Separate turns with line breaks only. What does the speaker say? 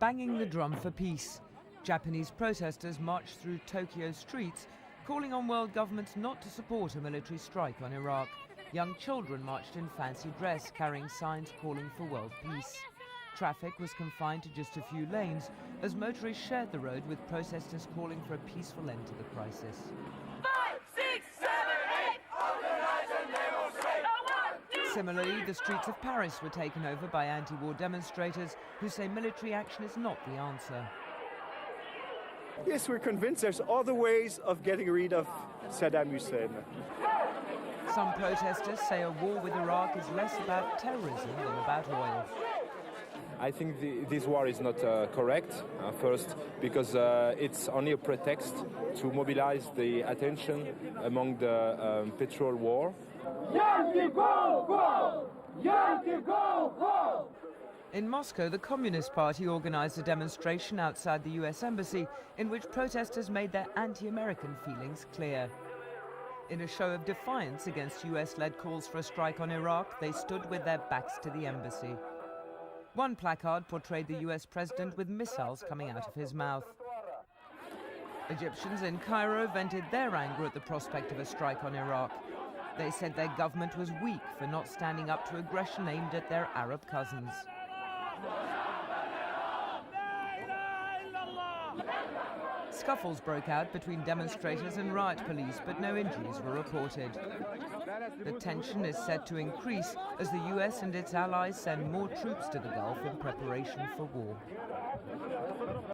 banging the drum for peace. Japanese protesters marched through Tokyo's streets, calling on world governments not to support a military strike on Iraq. Young children marched in fancy dress, carrying signs calling for world peace. Traffic was confined to just a few lanes as motorists shared the road with protesters calling for a peaceful end to the crisis.
5, 6, 7, 8, organize and demonstrate.
Similarly, the streets of Paris were taken over by anti-war demonstrators who say military action is not the answer.
Yes, we're convinced there's other ways of getting rid of Saddam Hussein.
Some protesters say a war with Iraq is less about terrorism than about oil.
I think this war is not correct, first, because it's only a pretext to mobilize the attention among the petrol war.
Yankee, go, go! Yankee, go, go!
In Moscow, the Communist Party organized a demonstration outside the US Embassy in which protesters made their anti-American feelings clear. In a show of defiance against US-led calls for a strike on Iraq, they stood with their backs to the embassy. One placard portrayed the US president with missiles coming out of his mouth. Egyptians in Cairo vented their anger at the prospect of a strike on Iraq. They said their government was weak for not standing up to aggression aimed at their Arab cousins. Scuffles broke out between demonstrators and riot police, but no injuries were reported. The tension is set to increase as the US and its allies send more troops to the Gulf in preparation for war.